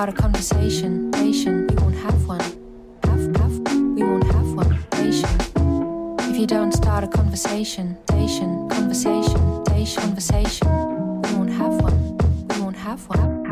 start a conversation, we won't have one. We won't have one. If you don't start a conversation, conversation, we won't have one. We won't have one.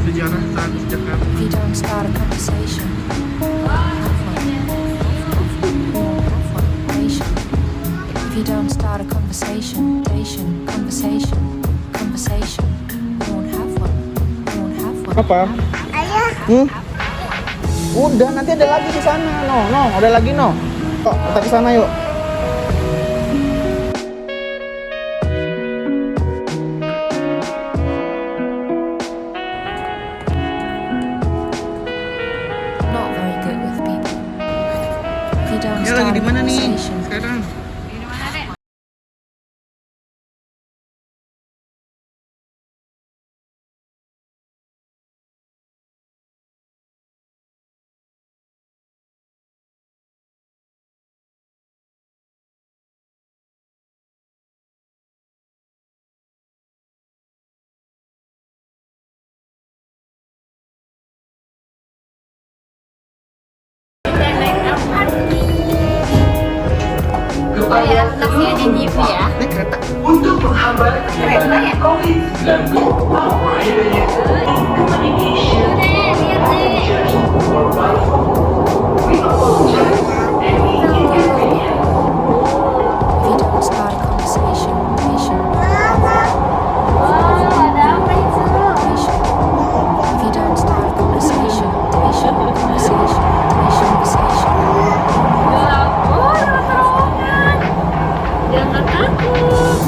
Sejarah Trans Jakarta. If you don't start a conversation, we won't have one. If you don't start a conversation, we won't have one. We won't have one. Apa? Udah, nanti ada lagi di sana. No, ada lagi no. Kita ke sana yuk. Not very good with people. If you don't Ya lagi start di a mana nih conversation, sekarang? Oh ya, taksi ada jeep ya. Ini kereta. Untuk menghambat penyebaran COVID-19, communication passengers worldwide. We apologize for any inconvenience. if you don't start a conversation, Ada apa itu? if you don't start a conversation, Terowongan. Jangan takut.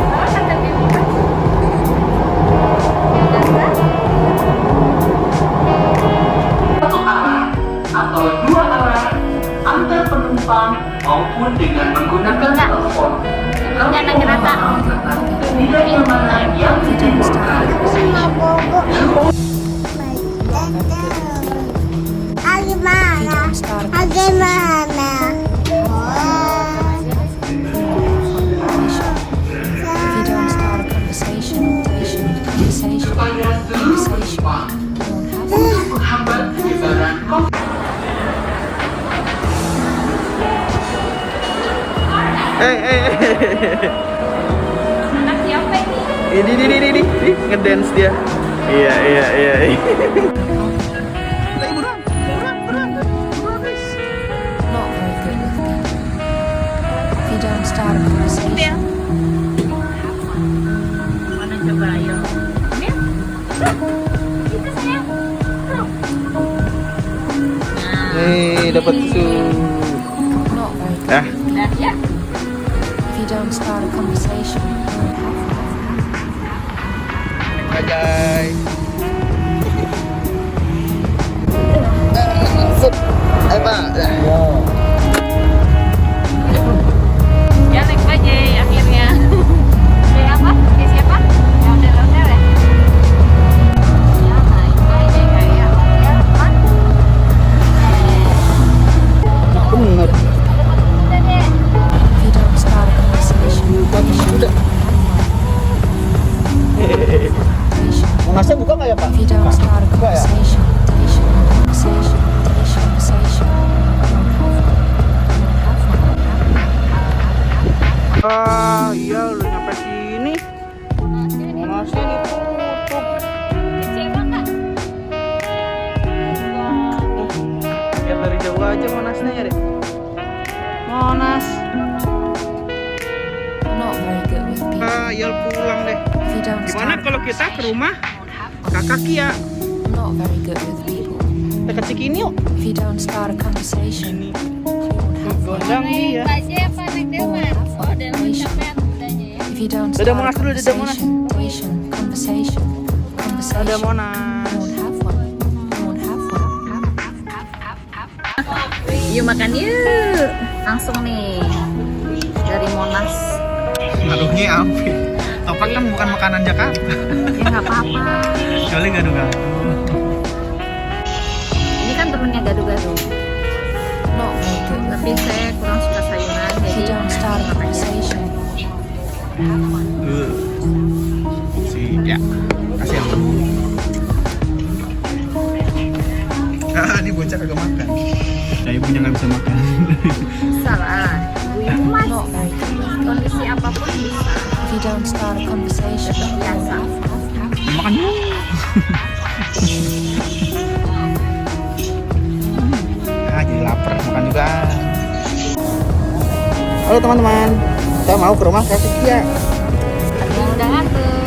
Kata Bibi. Satu arah atau dua arah antar penumpang maupun dengan menggunakan telepon. Enggak ada kereta. Ketidaknyamanan yang ditimbulkan. Supaya seluruh penumpang untuk menghambat penyebaran COVID. Anak siapa ini? Ini ngedance dia. Iya. Ayo buruan guys. not very good with people. If you don't start a conversation, Mana coba ayo. Ini. Kita sayang. Nih dapat susu. not very good. Ah, Nah, ya. If you don't start a conversation, bye. Masuk. Ayo Pak. Ya naik bajai akhirnya. Kayak apa? Kayak siapa? Yang ondel-ondel ya? Ya naik bajai kayak ondel kan? Bener. Udah deh. if you don't start a conversation, Udah. Monasnya buka nggak ya Pak? if you don't start a Buka ya? conversation, Iya udah nyampe sini. Monasnya ditutup. Kecewa nggak? Lihat dari jauh aja Monasnya ya deh. Monas. not very good with people. Yel pulang deh. If you don't Gimana start, kalau kita ke rumah Kakak Kia? not very good with people. Dekat Cikini yuk. If you don't start a conversation, you won't have one. Gondang dia. Bajai apa naik delman? Oh, delman capek kudanya ya. If you don't Dadah, start a Monas dulu, dadah, Monas. conversation, Ada you Monas. won't have one. You won't have one. Yuk makan yuk. Langsung nih dari Monas. Ngaduhnya apa? Toprak kan bukan makanan Jakarta. Ya nggak apa-apa. Kecuali gado-gado. Ini kan temennya gado-gado. Not very good. Tapi saya kurang suka sayuran, If jadi you don't start a conversation, have one. Ya, kasih yang ini bocah kagak makan. Ya ibunya nggak bisa makan. bisa lah. Ibu masih Not very good. kondisi apapun bisa. If you don't start a conversation, Biasa. Makan dulu. Jadi lapar makan juga. Halo teman-teman, kita mau ke rumah Kak Sikia. Ada undangan tuh.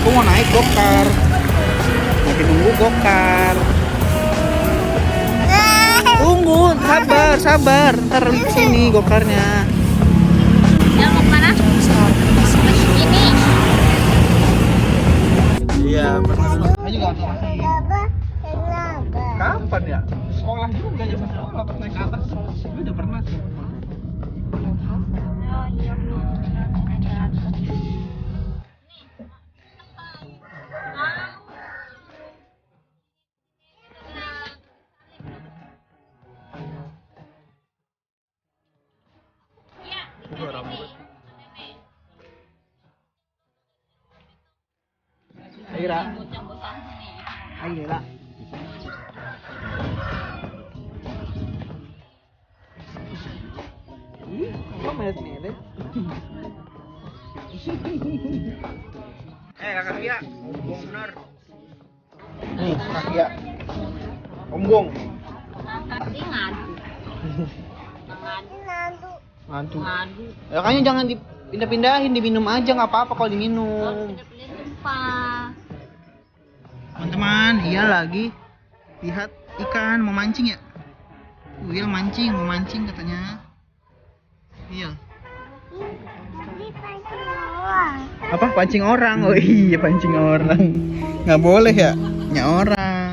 Aku mau naik gokar. Lagi nunggu gokar. Tunggu, sabar. Ntar di sini gokarnya. Yang mau kemana? don't start a conversation. Ini. Iya, pernah. Saya juga masih. Kapan ya? Sekolah juga ya, pas sekolah pas naik ke atas. Gue udah pernah sih. Aira. Aira. Kok melet-melet? Kakak Kia, ombong bener. Nih, Kakak Kia. Ombong. Tapi ngadu. Ngantuk. Ngadu. Ya kayaknya jangan dipindah-pindahin, diminum aja nggak apa-apa kalau diminum. Pindah-pindah lupa. Teman-teman, iya lagi lihat ikan mau mancing ya. Iya mau mancing katanya. Iya. Apa pancing orang? Oh iya pancing orang. Nggak boleh ya, nya orang.